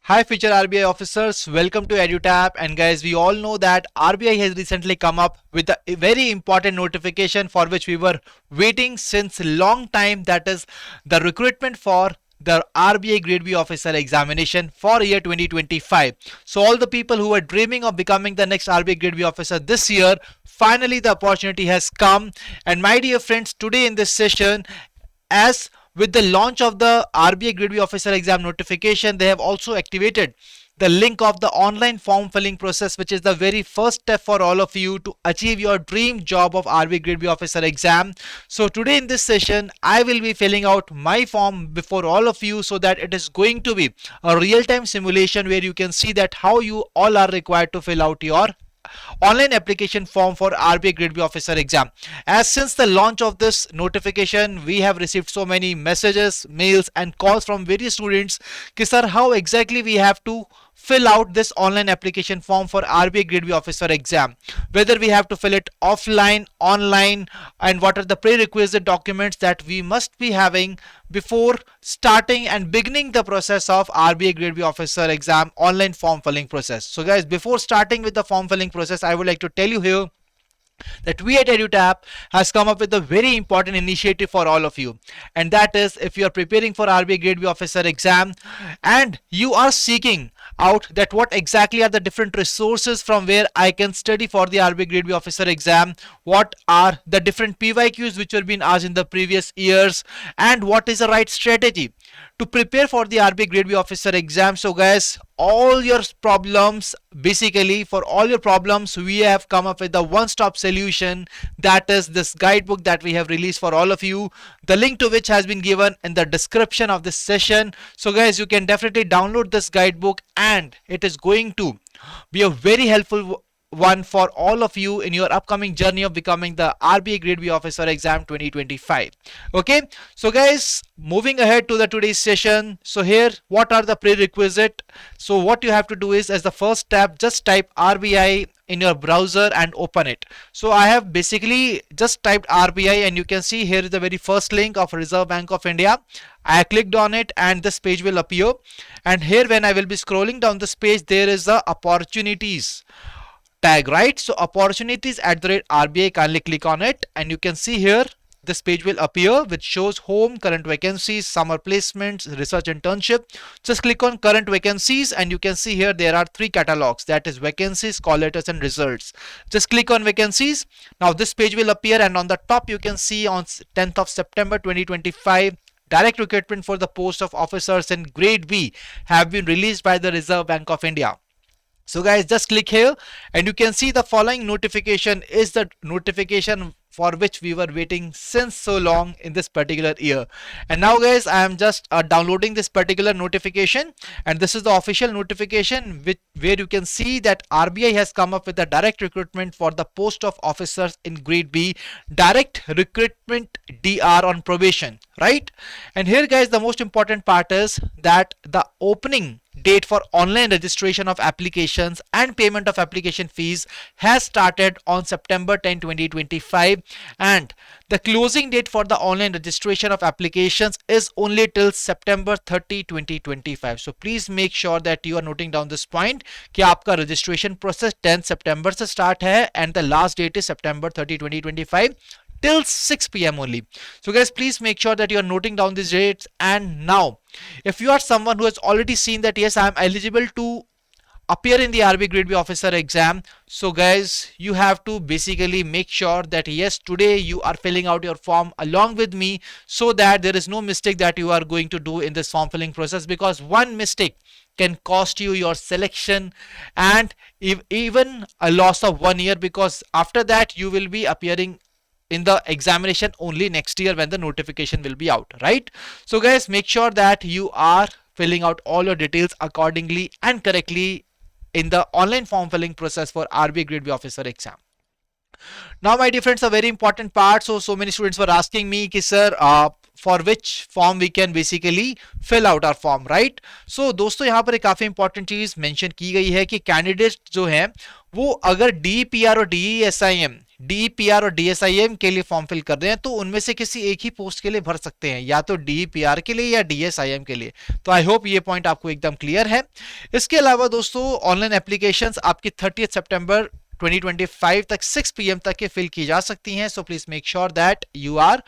Hi future RBI officers, welcome to EduTap. And guys, we all know that RBI has recently come up with a very important notification for which we were waiting since a long time, that is the recruitment for the RBI Grade B officer examination for year 2025. So all the people who were dreaming of becoming the next RBI Grade B officer this year, finally the opportunity has come. And my dear friends, today in this session, as with the launch of the RBI Grade B officer exam notification, they have also activated the link of the online form filling process, which is the very first step for all of you to achieve your dream job of RBI Grade B officer exam. So today in this session, I will be filling out my form before all of you, so that it is going to be a real-time simulation where you can see that how you all are required to fill out your online application form for RBI Grade B officer exam. As since the launch of this notification, we have received so many messages, mails and calls from various students कि sir, how exactly we have to fill out this online application form for RBI Grade B officer exam, whether we have to fill it offline, online, and what are the prerequisite documents that we must be having before starting and beginning the process of RBI Grade B officer exam online form filling process. So guys, before starting with the form filling process, I would like to tell you here that we at EduTap has come up with a very important initiative for all of you, and that is, if you are preparing for RBI Grade B officer exam and you are seeking out that what exactly are the different resources from where I can study for the RBI Grade B officer exam, what are the different PYQs which were being asked in the previous years, and what is the right strategy to prepare for the RBI Grade B officer exam. So guys, all your problems, basically for all your problems, we have come up with a one-stop solution, that is this guidebook that we have released for all of you, the link to which has been given in the description of this session. So guys, you can definitely download this guidebook, and it is going to be a very helpful one for all of you in your upcoming journey of becoming the RBI Grade B officer exam 2025. Okay, so guys, moving ahead to the today's session. So here, what are the prerequisite? So what you have to do is, as the first step, just type RBI in your browser and open it. So I have basically just typed RBI, and you can see here is the very first link of Reserve Bank of India. I clicked on it and this page will appear, and here when I will be scrolling down this page, there is the opportunities tag, right? So opportunities at the rate RBI, kindly click on it, and you can see here this page will appear which shows home, current vacancies, summer placements, research internship. Just click on current vacancies, and you can see here there are three catalogs, that is vacancies, call letters and results. Just click on vacancies. Now this page will appear, and on the top you can see on 10th of September 2025, direct recruitment for the post of officers in grade B have been released by the Reserve Bank of India. So guys, just click here, and you can see the following notification is the notification for which we were waiting since so long in this particular year. And now guys, I am just downloading this particular notification, and this is the official notification where you can see that RBI has come up with a direct recruitment for the post of officers in grade B, direct recruitment DR on probation, right? And here guys, the most important part is that the opening date for online registration of applications and payment of application fees has started on September 10, 2025, and the closing date for the online registration of applications is only till September 30, 2025. So please make sure that you are noting down this point कि आपका registration process 10 September से start है, and the last date is September 30, 2025 till 6 p.m. only. So guys, please make sure that you are noting down these dates. And now, if you are someone who has already seen that yes, I am eligible to appear in the RBI Grade B officer exam, so guys, you have to basically make sure that yes, today you are filling out your form along with me, so that there is no mistake that you are going to do in this form filling process, because one mistake can cost you your selection and even a loss of 1 year, because after that you will be appearing in the examination only next year when the notification will be out, right? So guys, make sure that you are filling out all your details accordingly and correctly in the online form filling process for RBI Grade B officer exam. Now my dear friends, a very important part. So many students were asking me कि sir, for which form we can basically fill out our form, right? So दोस्तों, यहाँ पर एक काफी important चीज mention की गई है कि कैंडिडेट जो हैं वो अगर DPR और DESIM DEPR और DSIM के लिए फॉर्म फिल कर रहे हैं तो उनमें से किसी एक ही पोस्ट के लिए भर सकते हैं, या तो DEPR के लिए या DSIM के लिए। तो आई होप ये पॉइंट आपको एकदम क्लियर है। इसके अलावा दोस्तों ऑनलाइन एप्लीकेशंस आपकी 30 सितंबर 2025 तक 6 PM तक के फिल की जा सकती हैं। So please make sure that you are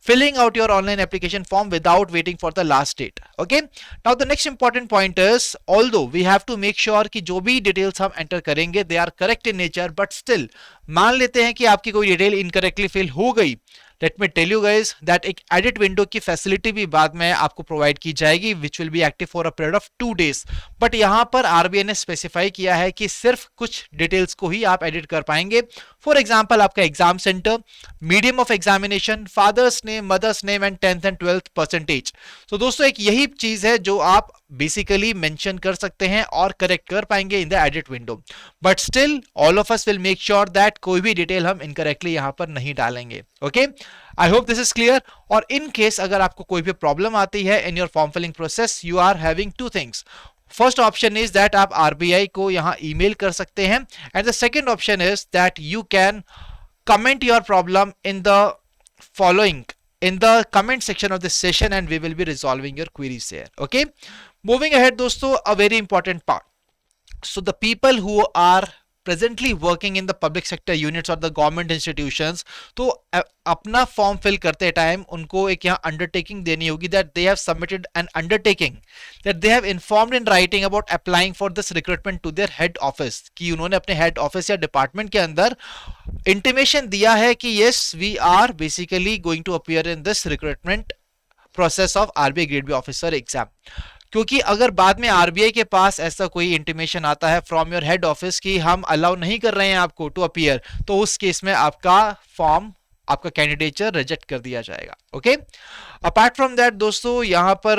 filling out your online application form without waiting for the last date. Okay, now the next important point is, although we have to make sure कि जो भी details हम enter करेंगे they are correct in nature, but still मान लेते हैं कि आपकी कोई डिटेल इनकरेक्टली फिल हो गई, let me tell you guys that एक एडिट विंडो की फैसिलिटी भी बाद में आपको प्रोवाइड की जाएगी which will be active for a period of 2 days। But यहां पर आरबीआई ने स्पेसिफाई किया है कि सिर्फ कुछ डिटेल्स को ही आप एडिट कर पाएंगे। फॉर एग्जाम्पल आपका exam centre, medium of examination, father's name, mother's name and 10th and 12th percentage. तो दोस्तों एक यही चीज है जो आप बेसिकली मेंशन कर सकते हैं और करेक्ट कर पाएंगे in the edit window. But still all of us will make sure that कोई भी डिटेल हम इनकरेक्टली यहां पर नहीं डालेंगे। Okay, I hope this is clear. और इन केस अगर आपको कोई भी प्रॉब्लम आती है in your form filling process, you are having two things. First option is that आप आरबीआई को यहां ईमेल कर सकते हैं, and the second option is that you can comment your problem in the following in the comment section of this session and we will be resolving your queries there. Okay, moving ahead दोस्तों, a very important part. So the people who are presently working in the public sector units or the government institutions, तो अपना form fill करते time उनको एक यहाँ undertaking देनी होगी that they have submitted an undertaking that they have informed in writing about applying for this recruitment to their head office, कि उन्होंने अपने हेड ऑफिस या डिपार्टमेंट के अंदर इंटीमेशन दिया है कि yes we are basically going to appear in this recruitment process of RBI grade B officer exam. क्योंकि अगर बाद में आरबीआई के पास ऐसा कोई इंटीमेशन आता है फ्रॉम योर हेड ऑफिस कि हम अलाउ नहीं कर रहे हैं आपको टू अपीयर, तो उस केस में आपका फॉर्म, आपका कैंडिडेचर रिजेक्ट कर दिया जाएगा। ओके, अपार्ट फ्रॉम दैट दोस्तों यहाँ पर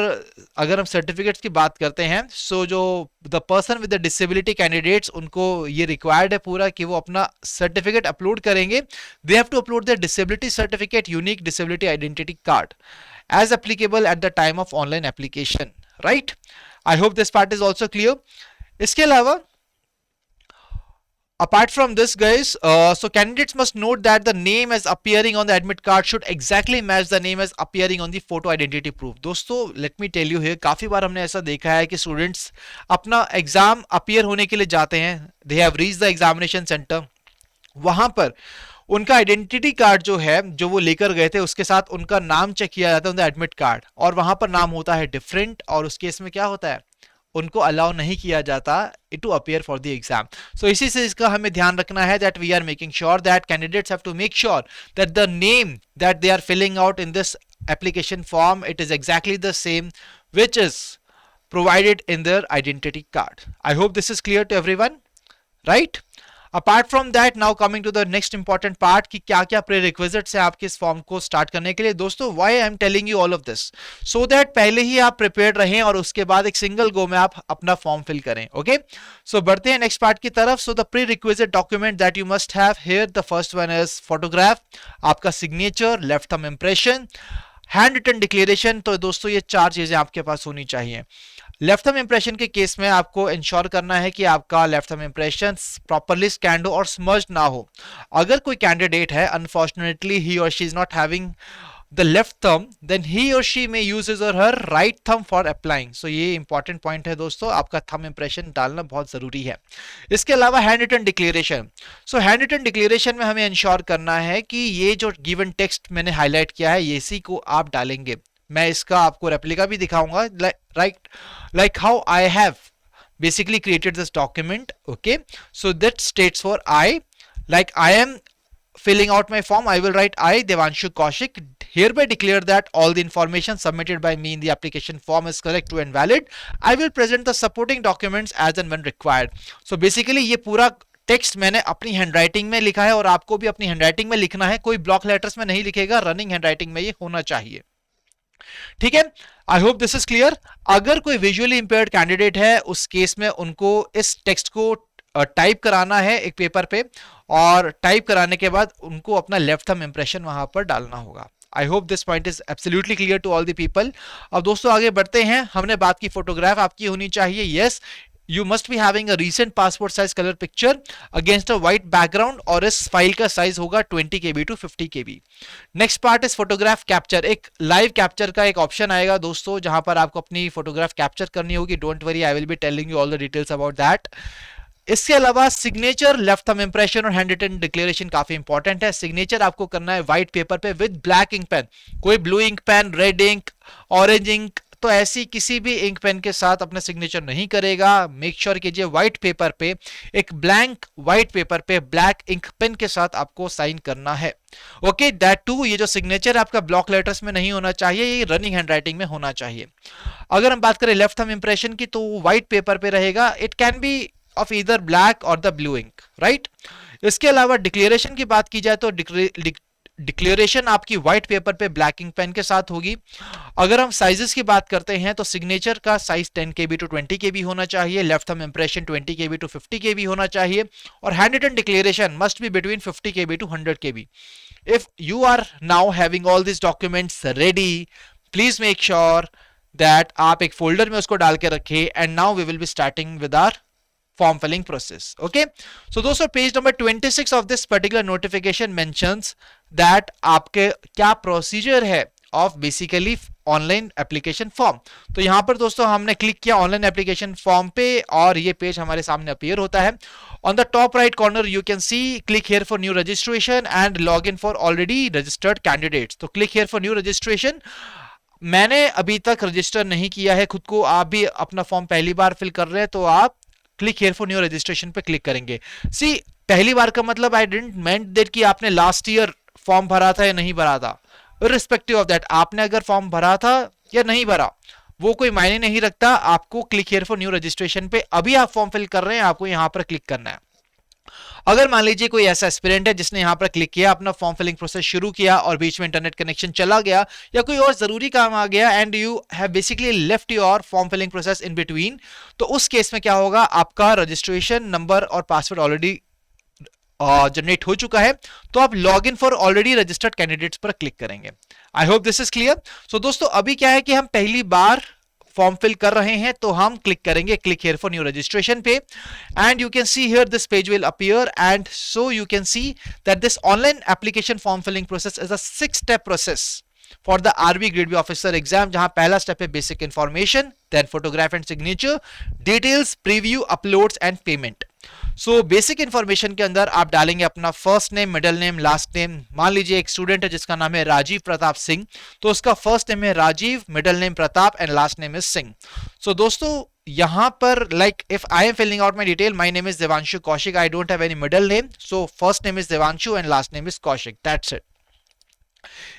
अगर हम सर्टिफिकेट्स की बात करते हैं, सो जो the person with the disability candidates, उनको ये रिक्वायर्ड है पूरा कि वो अपना सर्टिफिकेट अपलोड करेंगे। They have to upload the disability certificate, unique disability identity card as applicable at the time of online application. Right, I hope this part is also clear. इसके अलावा apart from this guys, so candidates must note that the name as appearing on the admit card should exactly match the name as appearing on the photo identity proof। दोस्तों let me tell you here, काफी बार हमने ऐसा देखा है कि students अपना exam appear होने के लिए जाते हैं, they have reached the examination center, वहां पर उनका आइडेंटिटी कार्ड जो है जो वो लेकर गए थे उसके साथ उनका नाम चेक किया जाता है उनका एडमिट कार्ड, और वहां पर नाम होता है डिफरेंट, और उस केस में क्या होता है, उनको अलाउ नहीं किया जाता to appear for the exam. So इसी से इसका हमें ध्यान रखना है that we are making sure that candidates have to make sure that the name that they are filling out in this application form, it is exactly the same which is provided in their identity card. I hope this is clear to everyone, right. Apart from that, now coming to the next important part कि क्या क्या pre requisites है आपके इस form को start करने के लिए। दोस्तों why I am telling you all of this, so that पहले ही आप प्रिपेयर्ड रहें और उसके बाद एक सिंगल गो में आप अपना फॉर्म फिल करें। ओके, सो बढ़ते हैं नेक्स्ट पार्ट की तरफ। So the prerequisite document that you must have here, the first one is photograph, आपका signature, left thumb impression, handwritten declaration. तो दोस्तों ये चार चीजें आपके पास होनी चाहिए। लेफ्ट थंब इंप्रेशन के केस में आपको इंश्योर करना है कि आपका left thumb impression properly scanned हो और स्मर्ज ना हो। अगर कोई कैंडिडेट है अनफॉर्चुनेटली ही और she is not having the left thumb, then he और शी मे यूज हिज और her right thumb for applying. So ये इंपॉर्टेंट पॉइंट है दोस्तों, आपका थंब इंप्रेशन डालना बहुत जरूरी है। इसके अलावा handwritten declaration, so handwritten declaration में हमें इंश्योर करना है कि ये जो गिवन टेक्स्ट मैंने हाईलाइट किया है इसी को आप डालेंगे। मैं इसका आपको रेप्लिका भी दिखाऊंगा, like how I have basically created this document. Okay, so that states for I, like I am filling out my form, I will write I, Devanshu Kaushik, hereby declare that all the information submitted by me in the application form is correct, true and valid. I will present the supporting documents as and when required. So basically ये पूरा text मैंने अपनी handwriting में लिखा है और आपको भी अपनी हैंडराइटिंग में लिखना है, कोई ब्लॉक लेटर्स में नहीं लिखेगा, रनिंग हैंडराइटिंग में ये होना चाहिए। ठीक है, आई होप दिस इज क्लियर। अगर कोई विजुअली इंपेयर्ड कैंडिडेट है उस केस में उनको इस टेक्स्ट को टाइप कराना है एक पेपर पे, और टाइप कराने के बाद उनको अपना लेफ्ट थंब इंप्रेशन वहां पर डालना होगा। I hope this point is absolutely clear to all the people. अब दोस्तों आगे बढ़ते हैं, हमने बात की फोटोग्राफ आपकी होनी चाहिए। Yes, you must be having a recent passport size color picture against a white background और इस फाइल का साइज होगा 20 KB to 50 KB। Next part is photograph capture. एक लाइव कैप्चर का एक ऑप्शन आएगा दोस्तों जहां पर आपको अपनी फोटोग्राफ कैप्चर करनी होगी। Don't worry, I will be telling you all the details about that. इसके अलावा सिग्नेचर, लेफ्ट थंब इंप्रेशन और हैंड रिटन डिक्लेरेशन काफी इंपॉर्टेंट है। सिग्नेचर आपको करना है व्हाइट पेपर पे विद ब्लैक इंक पेन। कोई blue ink pen, red ink, orange ink, तो ऐसी किसी भी इंक पेन के साथ अपना सिग्नेचर नहीं करेगा। मेक श्योर कीजिए व्हाइट पेपर पे, एक ब्लैंक व्हाइट पेपर पे ब्लैक इंक पेन के साथ आपको साइन करना है। ओके, दैट टू ये जो सिग्नेचर आपका ब्लॉक लेटर्स में नहीं होना चाहिए, ये रनिंग हैंडराइटिंग में होना चाहिए। अगर हम बात करें लेफ्ट थंब इंप्रेशन की तो व्हाइट पेपर पे रहेगा। It can be of either black और द ब्लू इंक, राइट। इसके अलावा डिक्लेरेशन की बात की जाए तो डिक्लेरेशन आपकी व्हाइट पेपर पे ब्लैक इंक पेन के साथ होगी। अगर हम साइजेस की बात करते हैं तो सिग्नेचर का साइज 10 KB to 20 KB होना चाहिए, left thumb impression 20 KB to 50 KB होना चाहिए, और handwritten declaration must be between 50 KB to 100 KB। If you are now having all this documents ready, please make sure that आप एक folder में उसको डाल के रखें। And now we will be starting with our form filling process. Okay, so दोस्तों page number 26 of this particular notification mentions that आपके क्या प्रोसीजर है of basically online application form. तो यहां पर दोस्तों हमने क्लिक किया ऑनलाइन एप्लीकेशन फॉर्म पे और ये पेज हमारे सामने अपीयर होता है। On the top right corner you can see click here for new registration and log in for already registered candidates. तो click here for new registration. मैंने अभी तक रजिस्टर नहीं किया है खुद को, आप भी अपना फॉर्म पहली बार फिल कर रहे हैं तो आप click here for new registration पे क्लिक करेंगे। सी, पहली बार का मतलब आई डिडंट मेंट दैट कि आपने लास्ट ईयर फॉर्म भरा था या नहीं भरा था। इररिस्पेक्टिव ऑफ दैट, आपने अगर फॉर्म भरा था या नहीं भरा वो कोई मायने नहीं रखता। आपको click here for new registration पे, अभी आप फॉर्म फिल कर रहे हैं, आपको यहां पर क्लिक करना है। अगर मान लीजिए कोई ऐसा एस्पिरेंट है जिसने यहां पर क्लिक किया, अपना फॉर्म फिलिंग प्रोसेस शुरू किया और बीच में इंटरनेट कनेक्शन चला गया या कोई और जरूरी काम आ गया and you have basically left your form filling process in between, तो उस केस में क्या होगा, आपका रजिस्ट्रेशन नंबर और पासवर्ड ऑलरेडी जनरेट हो चुका है, तो आप log in for already registered candidates पर क्लिक करेंगे। I hope this is clear. So दोस्तों अभी क्या है कि हम पहली बार फॉर्म फिल कर रहे हैं तो हम क्लिक करेंगे click here for new registration पे and you can see here this page will appear and so you can see that this online application form filling process is a 6-step process for the RB grade B officer exam, जहां पहला step है basic information, then photograph and signature, details, preview, uploads and payment. So basic information के अंदर आप डालेंगे अपना first name, middle name, last name. मान लीजिए एक स्टूडेंट है जिसका नाम है राजीव प्रताप सिंह, तो उसका फर्स्ट नेम है Rajiv, middle name Pratap and last name is Singh. So दोस्तों यहां पर like if I am filling out my detail, my name is Devanshu Kaushik, I don't have any middle name, so first name is Devanshu and last name is Kaushik, that's it.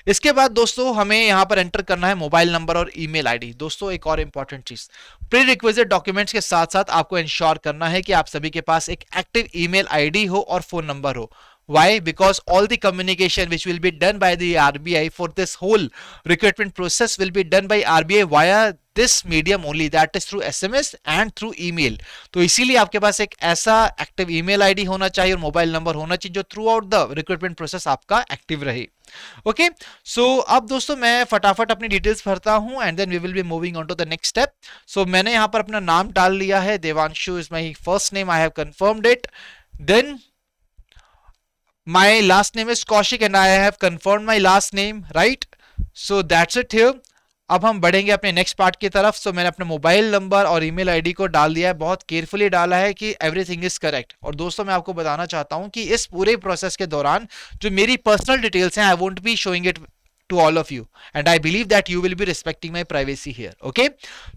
इसके बाद दोस्तों हमें यहां पर enter करना है मोबाइल नंबर और ईमेल आईडी। दोस्तों एक और इंपॉर्टेंट चीज, प्री रिक्विजिट डॉक्यूमेंट्स के साथ साथ आपको इंश्योर करना है कि आप सभी के पास एक एक्टिव ईमेल आईडी हो और फोन नंबर हो। Why? Because all the communication which will be done by the RBI for this whole recruitment process will be done by RBI via this medium only, that is through SMS and through email. तो इसीलिए आपके पास एक ऐसा active email ID होना चाहिए और mobile number होना चाहिए जो throughout the recruitment process आपका एक्टिव रहे। ओके, सो अब दोस्तों मैं फटाफट अपनी डिटेल्स भरता हूं and then we will be moving on to the next step. So मैंने यहां पर अपना नाम डाल लिया है, Devanshu is my first name, I have confirmed it. Then my last name is Kaushik and I have confirmed my last name, right? So that's it here. अब हम बढ़ेंगे अपने नेक्स्ट पार्ट की तरफ। सो मैंने अपने मोबाइल नंबर और ईमेल आईडी को डाल दिया है, बहुत केयरफुली डाला है कि एवरीथिंग इज करेक्ट। और दोस्तों मैं आपको बताना चाहता हूं कि इस पूरे प्रोसेस के दौरान जो मेरी पर्सनल डिटेल्स हैं, I won't be showing it to all of you and I believe that you will be respecting my privacy here. Okay,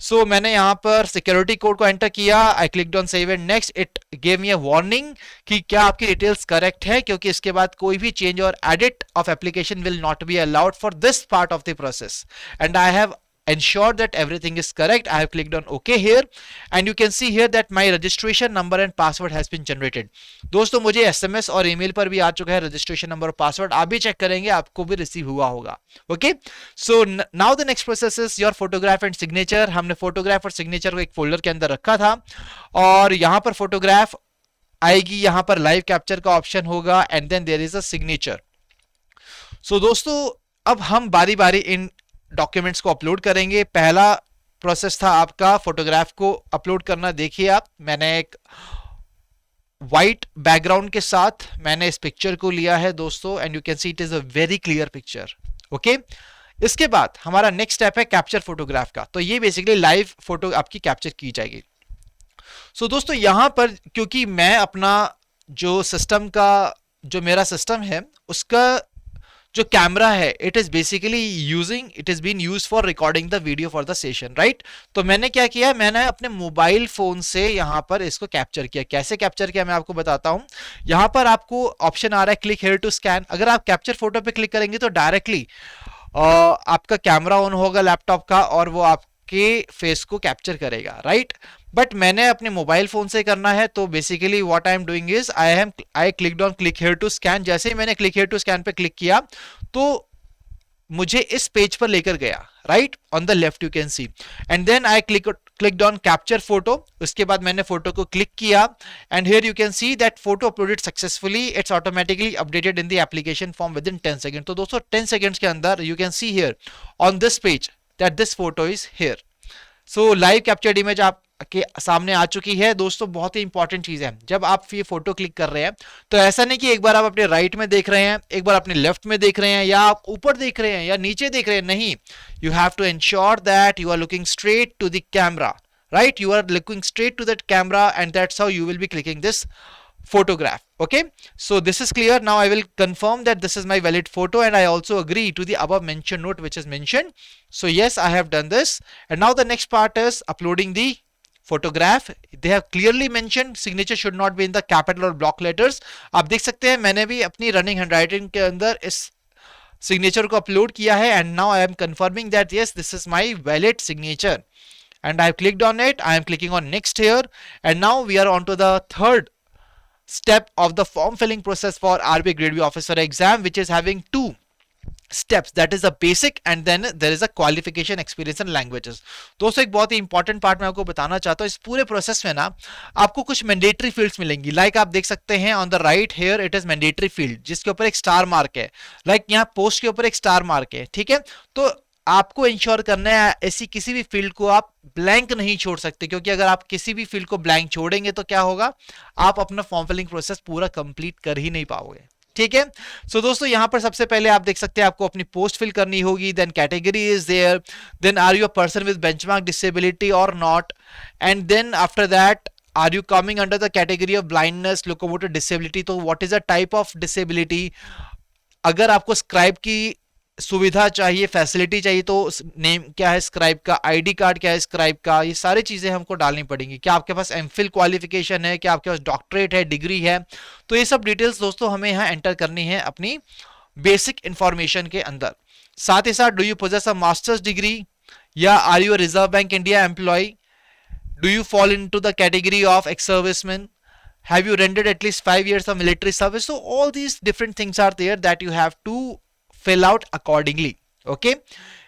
so मैंने यहाँ पर सिक्योरिटी कोड को एंटर किया, I clicked on save and next, it gave me a warning कि क्या आपकी details correct है, क्योंकि इसके बाद कोई भी चेंज और edit of application will not be allowed for this part of the process and I have ensure that everything is correct. I have clicked on OK here and you can see here that my registration number and password has been generated. दोस्तों मुझे SMS और email पर भी आ चुका है registration number और password, आप भी चेक करेंगे, आपको भी रिसीव हुआ होगा। Okay, so now the next process is your photograph and signature. हमने फोटोग्राफ और सिग्नेचर को एक फोल्डर के अंदर रखा था और यहां पर फोटोग्राफ आएगी, यहां पर लाइव कैप्चर का ऑप्शन होगा and then there is a signature. So दोस्तों अब हम बारी बारी इन डॉक्यूमेंट्स को अपलोड करेंगे। पहला प्रोसेस था आपका फोटोग्राफ को अपलोड करना। देखिए आप, मैंने एक वाइट बैकग्राउंड के साथ मैंने इस पिक्चर को लिया है दोस्तों, and you can see it is a very clear picture. Okay, इसके बाद हमारा नेक्स्ट स्टेप है कैप्चर फोटोग्राफ का। तो ये बेसिकली लाइव फोटो आपकी कैप्चर की जाएगी। सो दोस्तों यहां पर क्योंकि मैं अपना जो सिस्टम का जो मेरा सिस्टम है उसका जो कैमरा है it is been use for recording the video for the session, right. तो मैंने क्या किया, मैंने अपने मोबाइल फोन से यहां पर इसको कैप्चर किया। कैसे कैप्चर किया मैं आपको बताता हूं। यहां पर आपको ऑप्शन आ रहा है क्लिक हियर टू स्कैन। अगर आप कैप्चर फोटो पे क्लिक करेंगे तो डायरेक्टली आपका कैमरा ऑन होगा लैपटॉप का और वो आपके फेस को कैप्चर करेगा, राइट। बट मैंने अपने मोबाइल फोन से करना है, तो basically what I am doing is I clicked on click here to scan. जैसे ही मैंने क्लिक हियर टू स्कैन पे क्लिक किया तो मुझे इस पेज पर लेकर गया, right, on the left you can see. And then I clicked on capture photo. उसके बाद मैंने फोटो को क्लिक किया and here you can see that photo uploaded successfully, it's automatically updated in the application form with in 10 second. तो दोस्तों 10 seconds के अंदर you can see here on this page that this photo is here. So live captured image आपके सामने आ चुकी है दोस्तों। बहुत ही इंपॉर्टेंट चीज है, जब आप ये फोटो क्लिक कर रहे हैं तो ऐसा नहीं कि एक बार आप अपने राइट में देख रहे हैं, एक बार अपने लेफ्ट में देख रहे हैं, या आप ऊपर देख रहे हैं या नीचे देख रहे हैं। नहीं, you have to ensure that you are looking straight to the camera, right? You are looking straight to that camera and that's how you will be clicking this photograph. Okay, so this is clear. Now I will confirm that this is my valid photo and I also agree to the above mentioned note which is mentioned. So yes, I have done this. And now the next part is uploading the photograph. They have clearly mentioned signature should not be in the capital or block letters. आप देख सकते हैं मैंने भी अपनी running handwriting के अंदर इस सिग्नेचर को अपलोड किया है and now I am confirming that yes, this is my valid signature. And I have clicked on it. I am clicking on next here, and now we are on to the third step of the form filling process for RBI Grade B officer exam, which is having two steps, that is a basic and then there is a qualification, experience and languages. दोस्तों एक बहुत ही important part मैं आपको बताना चाहता हूँ। इस पूरे प्रोसेस में ना आपको कुछ मैंडेटरी फील्ड्स मिलेंगी। लाइक आप देख सकते हैं on the right here it is mandatory field जिसके ऊपर एक स्टार मार्क है। लाइक यहाँ पोस्ट के ऊपर एक स्टार मार्क है, ठीक है। तो आपको इंश्योर करना है ऐसी किसी भी फील्ड को आप ब्लैंक नहीं छोड़ सकते, क्योंकि अगर आप किसी भी फील्ड को ब्लैंक छोड़ेंगे तो क्या होगा, आप अपना फॉर्म फिलिंग प्रोसेस पूरा कंप्लीट कर ही नहीं पाओगे, ठीक है। सो दोस्तों यहां पर सबसे पहले आप देख सकते हैं आपको अपनी पोस्ट फिल करनी होगी, then category is there, then are you a person with benchmark disability और not, and then after that are you coming under the category of blindness, locomotor disability, तो what is a type of disability. अगर आपको scribe की सुविधा चाहिए, facility चाहिए, तो name क्या है स्क्राइब का, आईडी कार्ड क्या है स्क्राइब का, ये सारी चीजें हमको डालनी पड़ेंगी। क्या आपके पास एमफिल क्वालिफिकेशन है, क्या आपके पास डॉक्टरेट है, डिग्री है, तो ये सब डिटेल्स दोस्तों हमें यहाँ एंटर करनी है अपनी बेसिक इंफॉर्मेशन के अंदर। साथ ही साथ do you possess a masters degree, या are you reserve bank India employ, do you fall into the category of ex serviceman, have you rendered at least 5 years of military service. So all these different things are there that you have to fill out accordingly. Okay,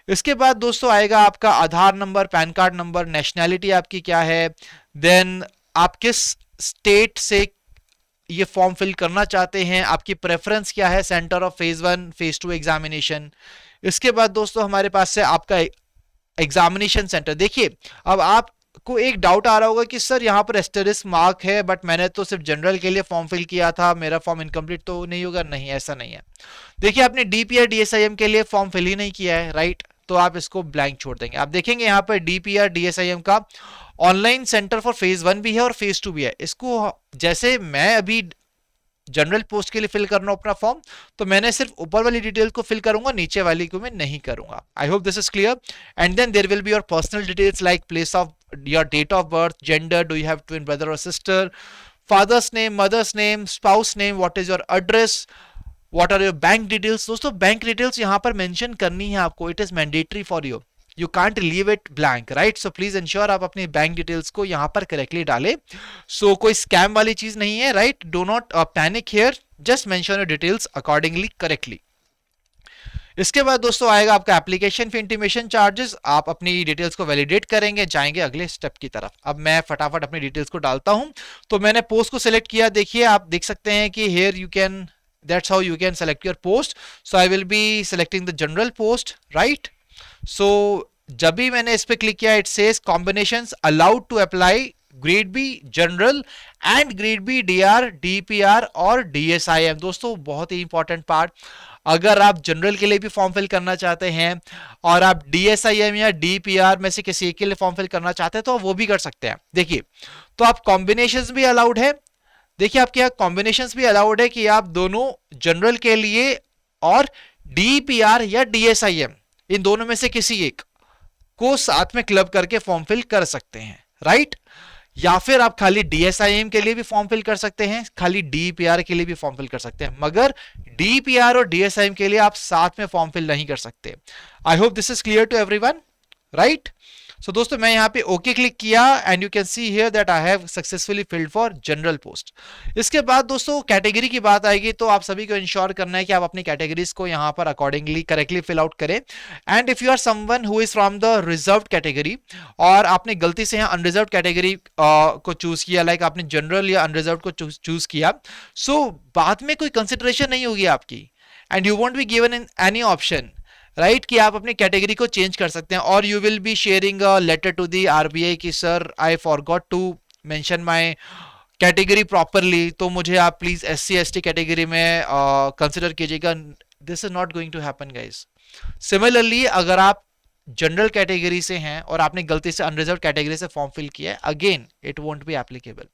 इसके बाद दोस्तों आएगा आपका Aadhaar number, PAN card number, nationality आपकी क्या है, then आप किस स्टेट से ये फॉर्म फिल करना चाहते हैं, आपकी प्रेफरेंस क्या है, centre of phase 1 phase 2 examination. इसके बाद दोस्तों हमारे पास से आपका एग्जामिनेशन सेंटर। देखिए अब आप को एक डाउट आ रहा होगा कि सर यहाँ पर एस्टेरिस्क मार्क है बट मैंने तो सिर्फ जनरल के लिए फॉर्म फिल किया था, मेरा फॉर्म इनकम्प्लीट तो नहीं होगा। नहीं, ऐसा नहीं है। देखिए आपने डीपीआर डीएसआईएम के लिए फॉर्म फिल ही नहीं किया है, राइट, तो आप इसको ब्लैंक छोड़ देंगे। आप देखेंगे यहाँ पर डीपीआर डीएसआईएम का ऑनलाइन सेंटर फॉर फेज 1 भी है और फेज 2 भी है। इसको जैसे मैं अभी जनरल पोस्ट के लिए फिल करना अपना फॉर्म, तो मैंने सिर्फ ऊपर वाली डिटेल को फिल करूंगा, नीचे वाली को मैं नहीं करूंगा। I hope this is clear. And then there will be your personal details like place of your date of birth, gender, do you have twin brother or sister, father's name, mother's name, spouse name, what is your address, what are your bank details. दोस्तों bank details यहाँ पर mention करनी है आपको, it is mandatory for you, you can't leave it blank, right. So please ensure आप अपनी bank details को यहाँ पर करेक्टली डालें। सो कोई स्कैम वाली चीज नहीं है, right, do not panic here, just mention your details accordingly correctly. इसके बाद दोस्तों आएगा आपका एप्लीकेशन फी इंटीमेशन चार्जेस। आप अपनी डिटेल्स को वैलिडेट करेंगे, जाएंगे अगले स्टेप की तरफ। अब मैं फटाफट अपनी डिटेल्स को डालता हूं। तो मैंने पोस्ट को सिलेक्ट किया, देखिए आप देख सकते हैं कि here you can, that's how you can select your post. So I will be selecting the general post, right? So जब भी मैंने इस पे क्लिक किया, it says combinations allowed to apply grade B general and grade B DR, DPR और DSIM. दोस्तों बहुत ही important part, अगर आप जनरल के लिए भी फॉर्म फिल करना चाहते हैं और आप डीएसआईएम या डीपीआर में से किसी एक के लिए फॉर्म फिल करना चाहते हैं तो वो भी कर सकते हैं। देखिए, तो आप कॉम्बिनेशंस भी अलाउड है। देखिए आपके यहाँ कॉम्बिनेशंस भी अलाउड है कि आप दोनों जनरल के लिए और डीपीआर या डीएसआईएम इन दोनों में से किसी एक को साथ में क्लब करके फॉर्म फिल कर सकते हैं, राइट। या फिर आप खाली डीएसआईएम के लिए भी फॉर्म फिल कर सकते हैं, खाली डीपीआर के लिए भी फॉर्म फिल कर सकते हैं, मगर डीपीआर और डीएसआईएम के लिए आप साथ में फॉर्म फिल नहीं कर सकते। I hope this is clear to everyone, right. So दोस्तों मैं यहाँ पे ओके क्लिक किया and you can see here that I have successfully filled for general post. इसके बाद दोस्तों कैटेगरी की बात आएगी, तो आप सभी को इंश्योर करना है कि आप अपनी कैटेगरीज को यहाँ पर अकॉर्डिंगली करेक्टली फिल आउट करें। And if you are someone who is from the reserved category और आपने गलती से यहाँ अनरिजर्व्ड कैटेगरी को चूज किया, लाइक आपने जनरल या अनरिजर्व्ड को चूज किया, सो बाद में कोई कंसिडरेशन नहीं होगी आपकी and you won't be given in any option, right, कि आप अपनी कैटेगरी को चेंज कर सकते हैं। और you will be sharing a letter to the RBI कि sir I forgot to mention my category properly, तो मुझे आप प्लीज एससी एसटी कैटेगरी में कंसिडर कीजिएगा। This is not going to happen guys. Similarly अगर आप जनरल कैटेगरी से हैं और आपने गलती से अनरिजर्व कैटेगरी से फॉर्म फिल किया है, again it won't be applicable.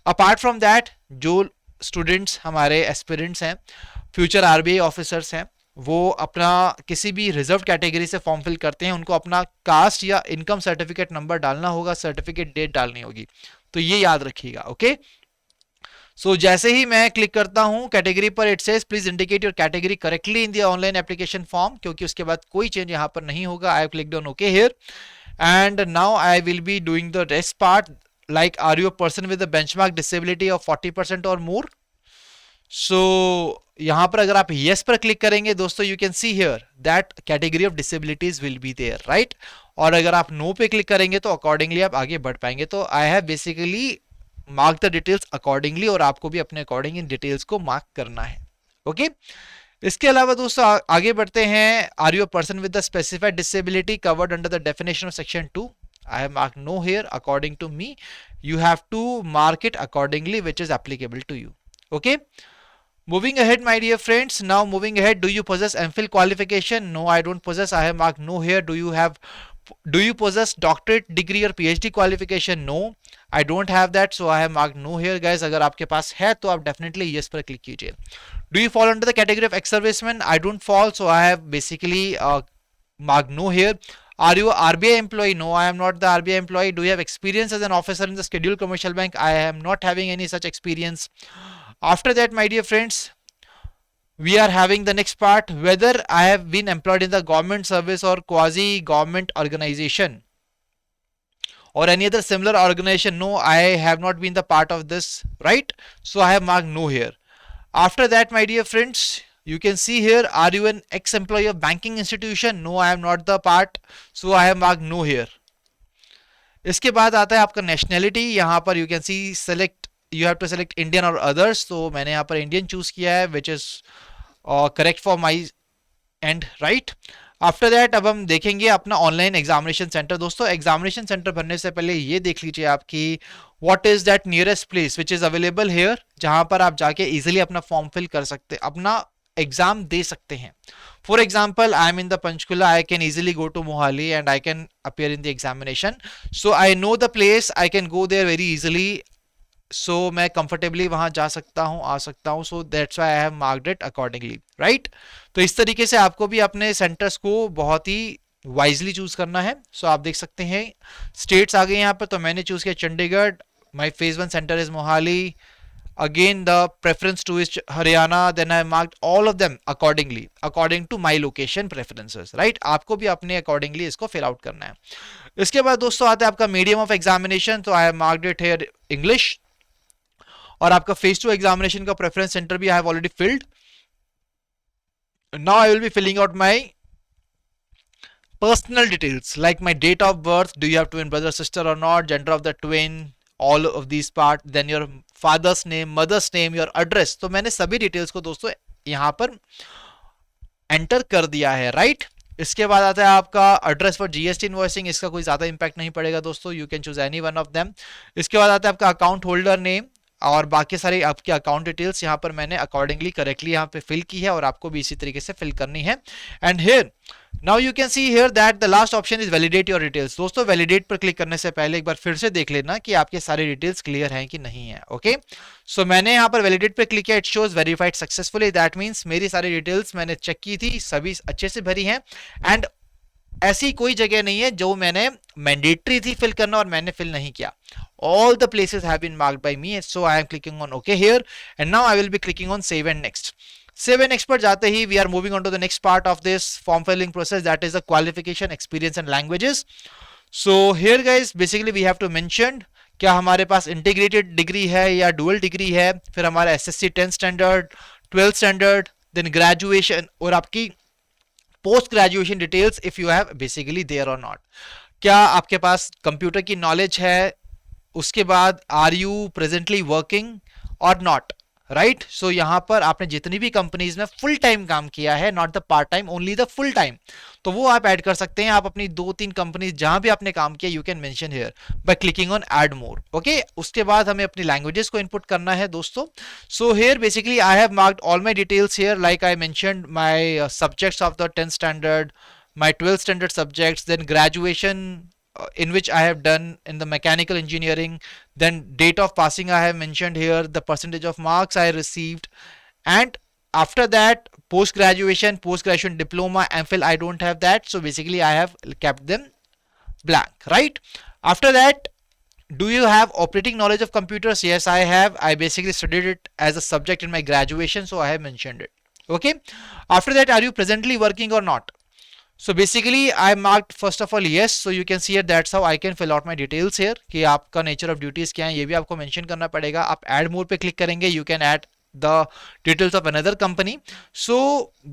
Apart from that जो स्टूडेंट्स हमारे एस्पिरेंट्स हैं, फ्यूचर आरबीआई ऑफिसर्स हैं, वो अपना किसी भी रिजर्व कैटेगरी से फॉर्म फिल करते हैं, उनको अपना कास्ट या इनकम सर्टिफिकेट नंबर डालना होगा, सर्टिफिकेट डेट डालनी होगी, तो ये याद रखिएगा, ओके। सो जैसे ही मैं क्लिक करता हूं कैटेगरी पर, it says please indicate your category correctly in the online application form, क्योंकि उसके बाद कोई चेंज यहां पर नहीं होगा। I have clicked on okay here and now I will be doing the rest part, like are you a person with a benchmark disability of 40% और मोर। सो यहां पर अगर आप यस पर क्लिक करेंगे दोस्तों, you can see here that category of disabilities will be there, right. और अगर आप नो पे क्लिक करेंगे तो अकॉर्डिंगली आप आगे बढ़ पाएंगे। तो I have basically mark the details accordingly, और आपको भी अपने अकॉर्डिंग इन डिटेल्स को मार्क करना है, ओके। इसके अलावा दोस्तों आगे बढ़ते हैं। Are you a person with the specified disability covered under the definition of section 2? I have marked no here. According to me, you have to mark it accordingly, which is applicable to you. Okay. Moving ahead, my dear friends. Now, moving ahead, do you possess MPhil qualification? No, I don't possess. I have marked no here. Do you possess doctorate degree or PhD qualification? No, I don't have that. So I have marked no here, guys. अगर आपके पास है तो आप definitely yes पर click कीजिए. Do you fall under the category of ex-serviceman? I don't fall. So I have basically marked no here. Are you a RBI employee? No, I am not the RBI employee. Do you have experience as an officer in the scheduled commercial bank? I am not having any such experience. After that, my dear friends, we are having the next part, whether I have been employed in the government service or quasi government organization or any other similar organization. No, I have not been the part of this, right? So I have marked no here. After that, my dear friends, you can see here, are you an ex-employee of banking institution? No, I am not the part. So I have marked no here. इसके बाद आता है आपका nationality. यहाँ पर you can see select, you have to select Indian और others. तो मैंने यहाँ पर इंडियन चूज किया है, which is correct for my end, right. After that अब हम देखेंगे अपना ऑनलाइन एग्जामिनेशन सेंटर। दोस्तों एग्जामिनेशन सेंटर भरने से पहले ये देख लीजिए आपकी what is that nearest place which is available here, जहां पर आप जाके इजीली अपना फॉर्म फिल कर सकते, अपना एग्जाम दे सकते हैं। For example, I am in the Panchkula, I can easily go to Mohali and I can appear in the examination. So I know the place, I can go there very easily. So मैं comfortably वहां जा सकता हूं, आ सकता हूं. So that's why I have marked it accordingly, right? तो इस तरीके से आपको भी अपने सेंटर्स को बहुत ही वाइजली चूज करना है. सो आप देख सकते हैं स्टेट्स आ गए यहाँ पर. तो मैंने चूज किया Chandigarh. My phase 1 centre is Mohali. Again the preference 2 is Haryana. Then I marked all of them accordingly, according to my location preferences, right? आपको भी अपने accordingly इसको fill out करना है. इसके बाद दोस्तों आता है आपका medium of examination. तो I have marked it here English. और आपका phase 2 examination का preference center भी I have already filled. Now I will be filling out my personal details like my date of birth. Do you have twin brother sister or not? Gender of the twin. All of these part. Then your father's name, mother's name, your address. तो मैंने सभी details को दोस्तों यहां पर enter कर दिया है, राइट. इसके बाद आता है आपका एड्रेस फॉर जीएसटी इनवॉइसिंग, इसका कोई ज्यादा इंपैक्ट नहीं पड़ेगा दोस्तों, you can choose any one of them. इसके बाद आता है आपका अकाउंट होल्डर नेम, और बाकी सारी आपके अकाउंट डिटेल्स यहाँ पर मैंने अकॉर्डिंगली करेक्टली यहाँ पे फिल की है, और आपको भी इसी तरीके से फिल करनी है। And here now you can see here that the last option is validate your details. दोस्तों वैलिडेट पर क्लिक करने से पहले एक बार फिर से देख लेना कि आपके सारे डिटेल्स क्लियर हैं कि नहीं है। ओके, सो मैंने यहाँ पर वैलिडेट पे क्लिक किया, it shows verified successfully, that means मेरी सारी डिटेल्स मैंने चेक की थी, सभी अच्छे से भरी हैं, एंड ऐसी कोई जगह नहीं है जो मैंने मैंडेटरी थी फिल करना और मैंने फिल नहीं किया। All the places have been marked by me, so I am clicking on OK here, and now I will be clicking on Save and Next. Save and Next पर जाते ही we are moving on to the next part of this form filling process, that is the qualification, experience and languages. So here guys, basically we have to mention क्या हमारे पास integrated degree है या dual degree है, फिर हमारा SSC 10th standard, 12th standard, then graduation, और आपकी post graduation details if you have basically there और नॉट। क्या आपके पास कंप्यूटर की नॉलेज है, उसके बाद आर यू प्रेजेंटली वर्किंग और नॉट, राइट। सो यहां पर आपने जितनी भी कंपनीज में फुल टाइम काम किया है, not the part time, only the full time, तो वो आप ऐड कर सकते हैं। आप अपनी 2-3 कंपनीज जहां भी आपने काम किया, you can mention here by clicking on add more. Okay, उसके बाद हमें अपनी लैंग्वेजेस को इनपुट करना है दोस्तों। So here basically I have marked all my details here, like I mentioned my subjects of the 10th standard, my 12th standard subjects, then graduation in which I have done in the mechanical engineering, then date of passing I have mentioned here, the percentage of marks I received, and after that post graduation diploma, MPhil I don't have that, so basically I have kept them blank, right. After that, do you have operating knowledge of computers? Yes, I have. I basically studied it as a subject in my graduation, so I have mentioned it. Okay, after that, are you presently working or not? So basically I marked first of all yes, so you can see here, that's how I can fill out my details here कि आपका nature of duties क्या है ये भी आपको mention करना पड़ेगा। आप add more पे click करेंगे, you can add the details of another company, so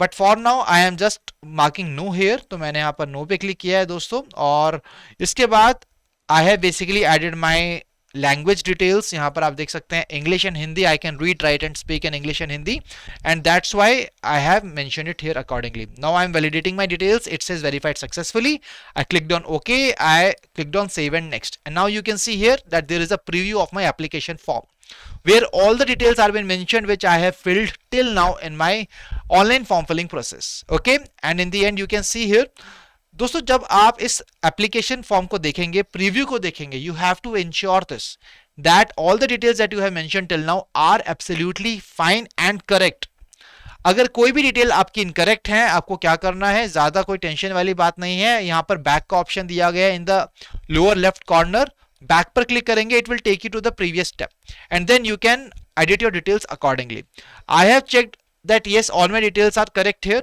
but for now I am just marking no here, तो मैंने यहाँ पर no पे click किया है दोस्तों। और इसके बाद I have basically added my language details, यहाँ पर आप देख सकते हैं English and Hindi, I can read, write and speak in English and Hindi, and that's why I have mentioned it here accordingly. Now I am validating my details, it says verified successfully, I clicked on okay, I clicked on save and next, and now you can see here that there is a preview of my application form where all the details are been mentioned which I have filled till now in my online form filling process. Okay, and in the end you can see here दोस्तों, जब आप इस application form को देखेंगे, preview को देखेंगे, you have to ensure this that all the details that you have mentioned till now are absolutely fine and correct. अगर कोई भी डिटेल आपकी इनकरेक्ट है, आपको क्या करना है, ज्यादा कोई टेंशन वाली बात नहीं है। यहां पर बैक का ऑप्शन दिया गया है in the lower left corner, back पर क्लिक करेंगे, it will take you to the previous step, and then you can edit your details accordingly. I have checked that yes, all my details are correct here,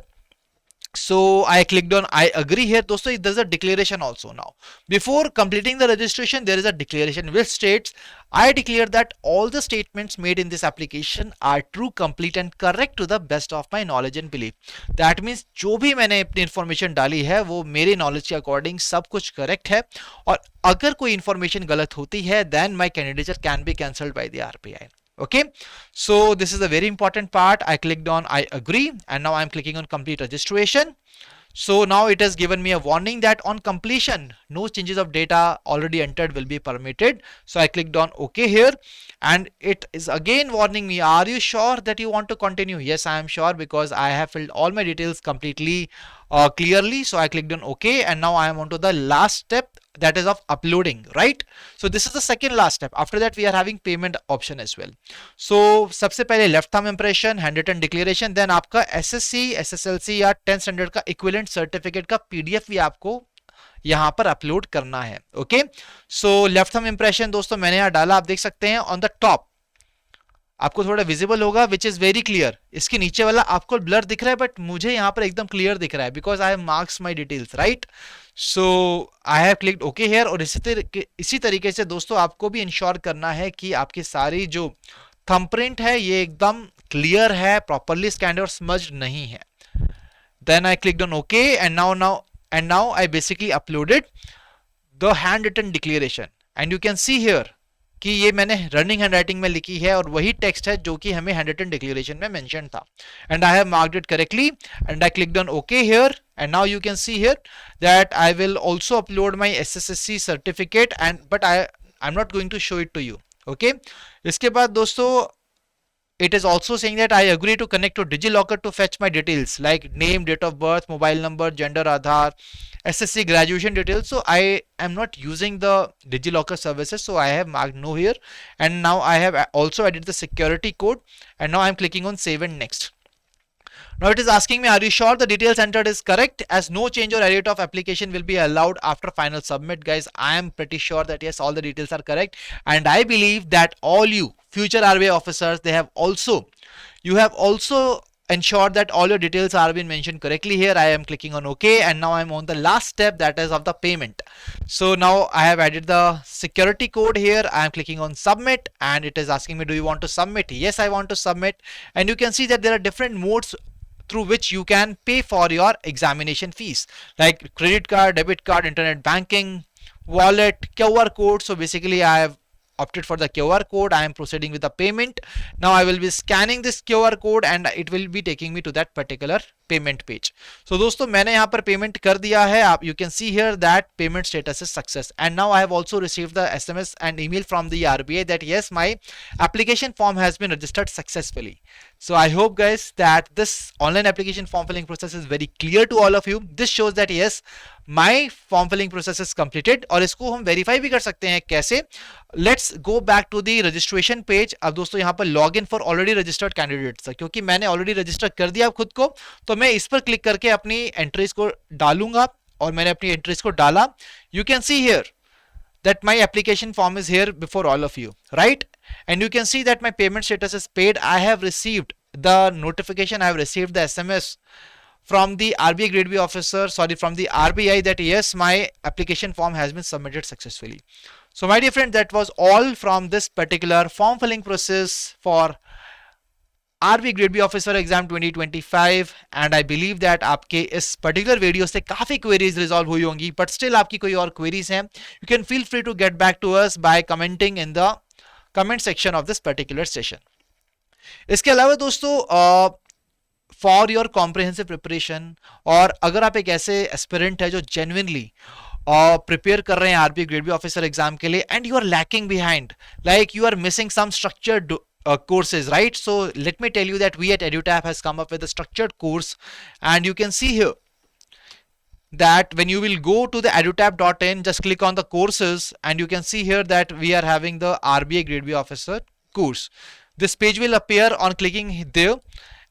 so I clicked on I agree here दोस्तों। there is a declaration also now before completing the registration, there is a declaration which states I declare that all the statements made in this application are true, complete and correct to the best of my knowledge and belief। that means जो भी मैंने अपनी information डाली है वो मेरे knowledge के according सब कुछ करेक्ट है, और अगर कोई इंफॉर्मेशन गलत होती है then my candidature can be cancelled by the RBI। Okay, so this is a very important part. I clicked on I agree, and now I'm clicking on complete registration. So now it has given me a warning that on completion no changes of data already entered will be permitted, so I clicked on OK here, and it is again warning me, are you sure that you want to continue? Yes, I am sure because I have filled all my details completely clearly, so I clicked on OK, and now I am on to the last step, that is of uploading, right? So this is the second last step. After that we are having payment option as well. So सबसे पहले left thumb impression, handwritten declaration, then आपका SSC, SSLC या 10th standard का equivalent certificate का PDF भी आपको यहां पर अपलोड करना है। Okay, so left thumb impression दोस्तों मैंने यहां डाला, आप देख सकते हैं ऑन द टॉप, आपको थोड़ा विजिबल होगा, विच इज वेरी क्लियर। इसके नीचे वाला आपको ब्लर दिख रहा है, बट मुझे यहाँ पर एकदम क्लियर दिख रहा है because I have marks my details, right. So I have clicked okay here, और इसी तरीके से दोस्तों आपको भी इंश्योर करना है कि आपकी सारी जो थंबप्रिंट है ये एकदम क्लियर है, प्रॉपरली स्कैन्ड और स्मज्ड नहीं है। Then I clicked on okay, and now I basically uploaded the handwritten declaration, and you can see here कि ये मैंने रनिंग हैंडराइटिंग में लिखी है और वही टेक्स्ट है जो कि हमें हैंड रिटन डिक्लेरेशन में मेंशन था, and I have marked it correctly and I clicked on okay here, and now you can see here that I will also upload my SSSC certificate and but I'm not going to show it to you. Okay, इसके बाद दोस्तों it is also saying that I agree to connect to DigiLocker to fetch my details like name, date of birth, mobile number, gender, Aadhaar, SSC graduation details. So I am not using the DigiLocker services, so I have marked no here, and now I have also added the security code, and now I'm clicking on save and next. Now it is asking me, are you sure the details entered is correct, as no change or edit of application will be allowed after final submit. Guys, I am pretty sure that yes, all the details are correct, and I believe that all you future RBI officers, you have also ensured that all your details are being mentioned correctly. Here I am clicking on OK, and now I'm on the last step, that is of the payment. So now I have added the security code here. I am clicking on submit, and it is asking me, do you want to submit? Yes, I want to submit. And you can see that there are different modes through which you can pay for your examination fees, like credit card, debit card, internet banking, wallet, QR code. So basically I have opted for the QR code. I am proceeding with the payment. Now I will be scanning this QR code and it will be taking me to that particular payment page. So दोस्तों मैंने यहाँ पर payment कर दिया है. आप you can see here that payment status is success, and now I have also received the SMS and email from the RBI that yes, my application form has been registered successfully. So I hope guys that this online application form filling process is very clear to all of you. This shows that yes, my form filling process is completed. और इसको हम verify भी कर सकते हैं कैसे? Let's go back to the registration page. अब दोस्तों यहाँ पर login for already registered candidates है, क्योंकि मैंने already register कर दिया खुद को, तो मैं इस पर क्लिक करके अपनी एंट्रीज को डालूंगा, और मैंने अपनी एंट्रीज को डाला. You can see here that my application form is here before all of you, right? And you can see that my payment status is paid. I have received the notification, I have received the SMS from the RBI grade B officer, from the RBI, that yes, my application form has been submitted successfully. So my dear friend, that was all from this particular form filling process for RBI grade B officer exam 2025, and I believe that आपके इस particular video से काफी queries resolve हुई होंगी, but still आपकी कोई और queries हैं, you can feel free to get back to us by commenting in the comment section of this particular session. इसके अलावा दोस्तों for your comprehensive preparation, और अगर आप एक ऐसे aspirant है जो genuinely प्रिपेयर कर रहे हैं RBI grade B officer exam के लिए, and you are lacking behind, like you are missing some structured courses, right? So let me tell you that we at EduTap has come up with a structured course, and you can see here that when you will go to the edutap.in, just click on the courses, and you can see here that we are having the RBI grade B officer course. This page will appear on clicking there,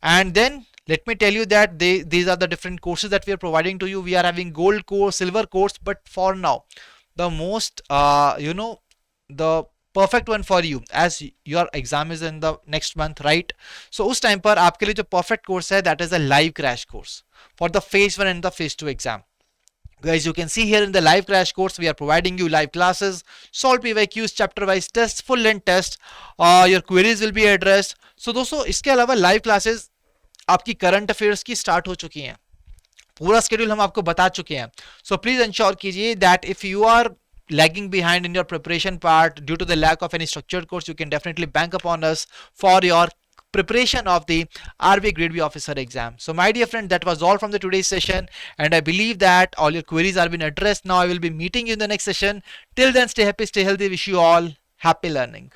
and then let me tell you that these are the different courses that we are providing to you. We are having gold course, silver course, but for now the most the perfect one for you, as your exam is in the next month, right? So उस time पर आपके लिए जो perfect course है, that is a live crash course for the phase 1 and the phase 2 exam. Guys, you can see here in the live crash course, we are providing you live classes, solve PYQs, chapter wise tests, full length test, your queries will be addressed. So दोस्तों इसके अलावा live classes आपकी current affairs की start हो चुकी हैं, पूरा schedule हम आपको बता चुके हैं. सो प्लीज इंश्योर कीजिए that if you are lagging behind in your preparation part due to the lack of any structured course, you can definitely bank upon us for your preparation of the RBI grade B officer exam. So my dear friend, that was all from the today's session, and I believe that all your queries are been addressed. Now I will be meeting you in the next session. Till then, stay happy, stay healthy. Wish you all happy learning.